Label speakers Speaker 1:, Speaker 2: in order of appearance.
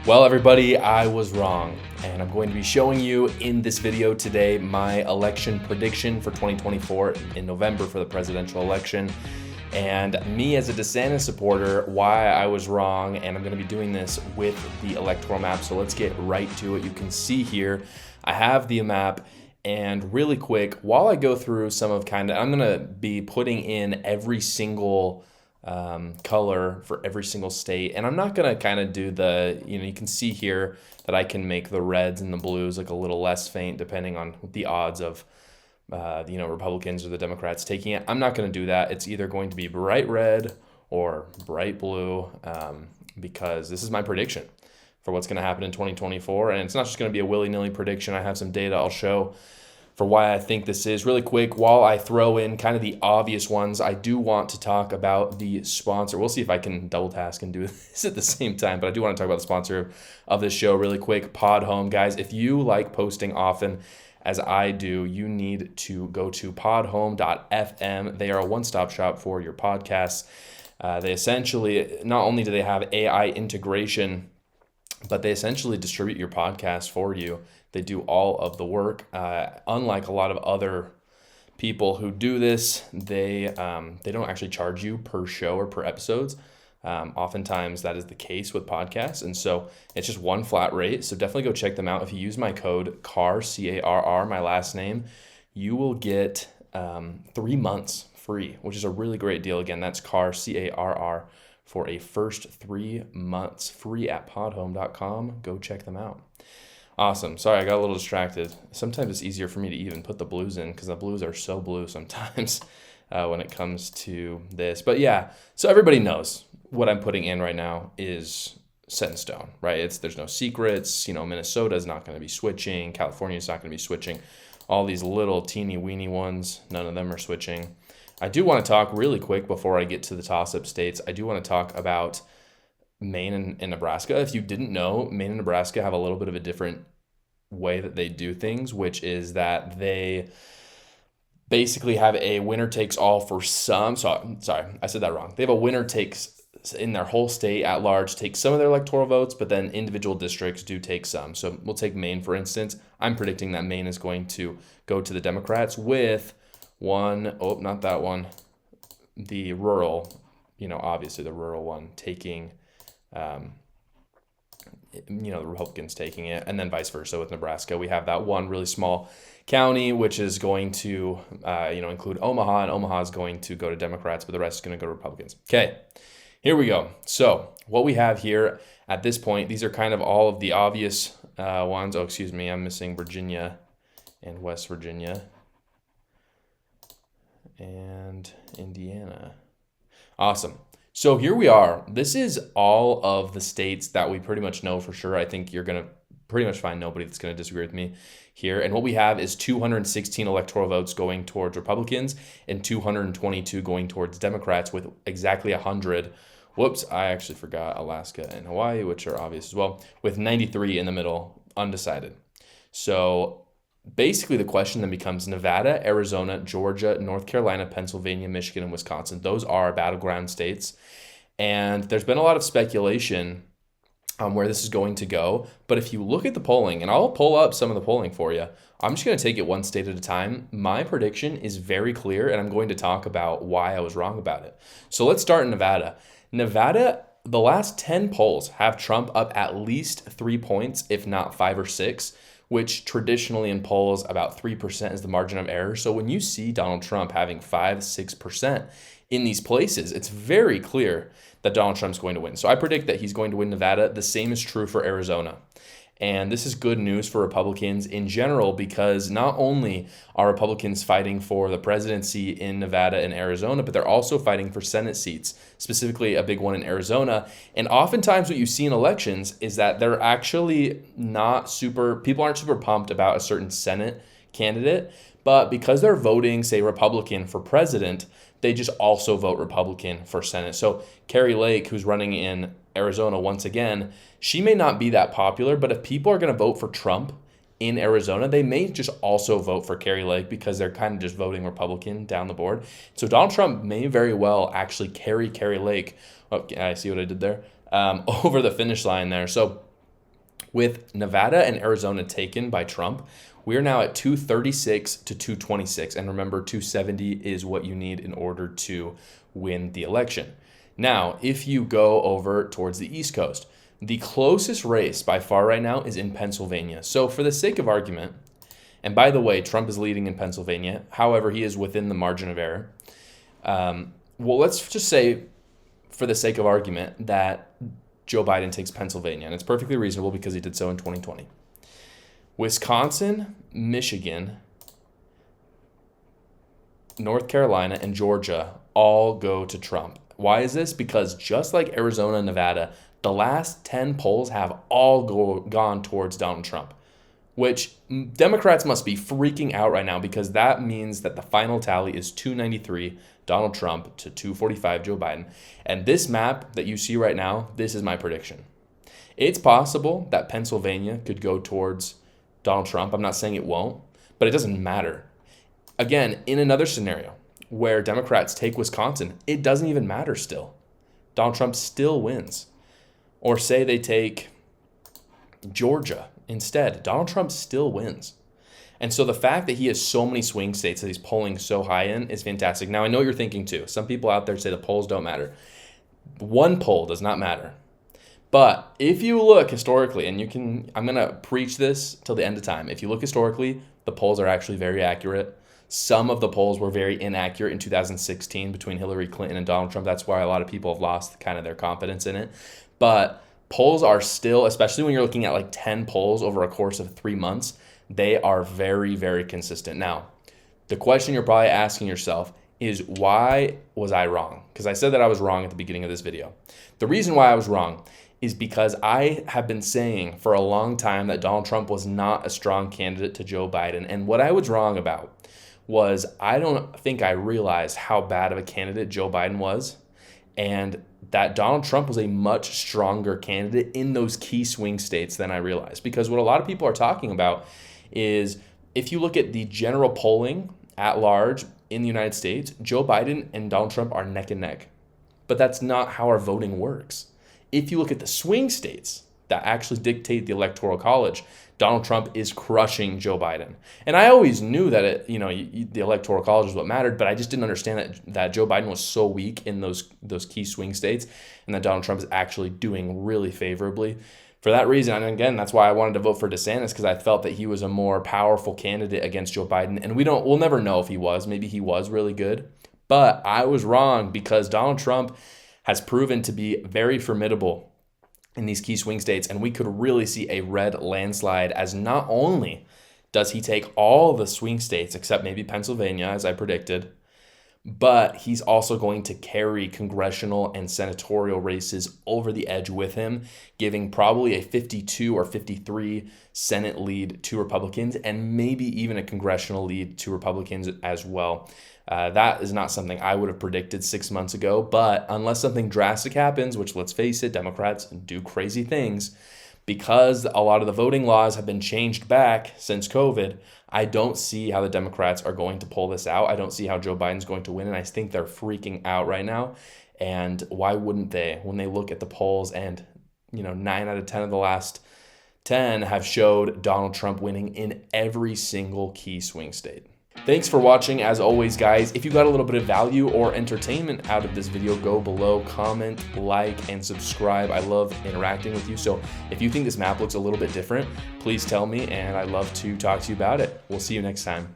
Speaker 1: Well, everybody, I was wrong, and I'm going to be showing you in this video today my election prediction for 2024 in November for the presidential election, and me as a DeSantis supporter, why I was wrong, and I'm going to be doing this with the electoral map. So let's get right to it. You can see here, I have the map, and really quick, while I go through some of I'm going to be putting in every single color for every single state, and I'm not gonna kind of do the, you can see here that I can make the reds and the blues like a little less faint depending on the odds of Republicans or the Democrats taking it. I'm not going to do that. It's either going to be bright red or bright blue, because this is my prediction for what's going to happen in 2024, and it's not just going to be a willy-nilly prediction. I have some data I'll show for why I think this is. Really quick, while I throw in kind of the obvious ones, I do want to talk about the sponsor. We'll see if I can double task and do this at the same time, but I do want to talk about the sponsor of this show really quick, Pod Home. Guys, if you like posting often, as I do, you need to go to podhome.fm. They are a one-stop shop for your podcasts. They essentially, not only do they have AI integration, but they essentially distribute your podcast for you. They do all of the work. Unlike a lot of other people who do this, they don't actually charge you per show or per episodes. Oftentimes that is the case with podcasts, and so it's just one flat rate. So definitely go check them out. If you use my code CARR, C-A-R-R, my last name, you will get 3 months free, which is a really great deal. Again, that's CARR, C-A-R-R, for a first 3 months free at podhome.com. Go check them out. Awesome. Sorry, I got a little distracted. Sometimes it's easier for me to even put the blues in because the blues are so blue sometimes when it comes to this. But yeah, so everybody knows what I'm putting in right now is set in stone, right? There's no secrets. Minnesota is not going to be switching. California is not going to be switching. All these little teeny weeny ones, none of them are switching. I do want to talk really quick before I get to the toss-up states. I do want to talk about Maine and Nebraska. If you didn't know, Maine and Nebraska have a little bit of a different way that they do things, which is that they basically have a winner takes all for some. So, sorry, I said that wrong. They have a winner takes in their whole state at large, take some of their electoral votes, but then individual districts do take some. So we'll take Maine, for instance. I'm predicting that Maine is going to go to the Democrats with not that one, the rural, obviously the rural one taking the Republicans taking it, and then vice versa with Nebraska. We have that one really small county, which is going to, include Omaha, and Omaha is going to go to Democrats, but the rest is going to go to Republicans. Okay, here we go. So what we have here at this point, these are kind of all of the obvious ones. Oh, excuse me, I'm missing Virginia and West Virginia and Indiana. Awesome. So here we are. This is all of the states that we pretty much know for sure. I think you're going to pretty much find nobody that's going to disagree with me here. And what we have is 216 electoral votes going towards Republicans and 222 going towards Democrats, with exactly 100. Whoops, I actually forgot Alaska and Hawaii, which are obvious as well, with 93 in the middle, undecided. So basically the question then becomes Nevada, Arizona, Georgia, North Carolina, Pennsylvania, Michigan, and Wisconsin. Those are battleground states. And there's been a lot of speculation on where this is going to go. But if you look at the polling, and I'll pull up some of the polling for you, I'm just going to take it one state at a time. My prediction is very clear, and I'm going to talk about why I was wrong about it. So let's start in Nevada. Nevada, the last 10 polls have Trump up at least 3 points, if not 5 or 6, which traditionally in polls about 3% is the margin of error. So when you see Donald Trump having 5-6% in these places, it's very clear that Donald Trump's going to win. So I predict that he's going to win Nevada. The same is true for Arizona. And this is good news for Republicans in general, because not only are Republicans fighting for the presidency in Nevada and Arizona, but they're also fighting for Senate seats, specifically a big one in Arizona. And oftentimes what you see in elections is that they're actually people aren't super pumped about a certain Senate candidate, but because they're voting, say, Republican for president, they just also vote Republican for Senate. So Kari Lake, who's running in Arizona once again, she may not be that popular, but if people are going to vote for Trump in Arizona, they may just also vote for Kari Lake because they're kind of just voting Republican down the board. So Donald Trump may very well actually carry Kari Lake. Oh, I see what I did there. Over the finish line there. So With Nevada and Arizona taken by Trump, we are now at 236 to 226. And remember, 270 is what you need in order to win the election. Now, if you go over towards the East Coast, the closest race by far right now is in Pennsylvania. So for the sake of argument, and by the way, Trump is leading in Pennsylvania. However, he is within the margin of error. Well, let's just say, for the sake of argument, that Joe Biden takes Pennsylvania, and it's perfectly reasonable because he did so in 2020. Wisconsin, Michigan, North Carolina, and Georgia all go to Trump. Why is this? Because just like Arizona and Nevada, the last 10 polls have all gone towards Donald Trump, which Democrats must be freaking out right now because that means that the final tally is 293 Donald Trump to 245 Joe Biden. And this map that you see right now, this is my prediction. It's possible that Pennsylvania could go towards Donald Trump. I'm not saying it won't, but it doesn't matter. Again, in another scenario where Democrats take Wisconsin, it doesn't even matter still. Donald Trump still wins. Or say they take Georgia instead, Donald Trump still wins. And so the fact that he has so many swing states that he's polling so high in is fantastic. Now, I know what you're thinking too. Some people out there say the polls don't matter. One poll does not matter. But if you look historically, and I'm going to preach this till the end of time. If you look historically, the polls are actually very accurate. Some of the polls were very inaccurate in 2016 between Hillary Clinton and Donald Trump. That's why a lot of people have lost kind of their confidence in it. But polls are still, especially when you're looking at like 10 polls over a course of 3 months, they are very, very consistent. Now, the question you're probably asking yourself is, why was I wrong? Because I said that I was wrong at the beginning of this video. The reason why I was wrong is because I have been saying for a long time that Donald Trump was not a strong candidate to Joe Biden. And what I was wrong about was I don't think I realized how bad of a candidate Joe Biden was, and that Donald Trump was a much stronger candidate in those key swing states than I realized. Because what a lot of people are talking about is, if you look at the general polling at large in the United States, Joe Biden and Donald Trump are neck and neck. But that's not how our voting works. If you look at the swing states that actually dictate the Electoral College, Donald Trump is crushing Joe Biden. And I always knew that the Electoral College is what mattered, but I just didn't understand that Joe Biden was so weak in those key swing states, and that Donald Trump is actually doing really favorably. For that reason, and again, that's why I wanted to vote for DeSantis, because I felt that he was a more powerful candidate against Joe Biden. And we'll never know if he was. Maybe he was really good. But I was wrong, because Donald Trump has proven to be very formidable in these key swing states, and we could really see a red landslide, as not only does he take all the swing states except maybe Pennsylvania, as I predicted, but he's also going to carry congressional and senatorial races over the edge with him, giving probably a 52 or 53 Senate lead to Republicans, and maybe even a congressional lead to Republicans as well. That is not something I would have predicted 6 months ago, but unless something drastic happens, which, let's face it, Democrats do crazy things, because a lot of the voting laws have been changed back since COVID, I don't see how the Democrats are going to pull this out. I don't see how Joe Biden's going to win, and I think they're freaking out right now. And why wouldn't they, when they look at the polls, and 9 out of 10 of the last 10 have showed Donald Trump winning in every single key swing state. Thanks for watching. As always, guys, if you got a little bit of value or entertainment out of this video, go below, comment, like, and subscribe. I love interacting with you. So if you think this map looks a little bit different, please tell me, and I'd love to talk to you about it. We'll see you next time.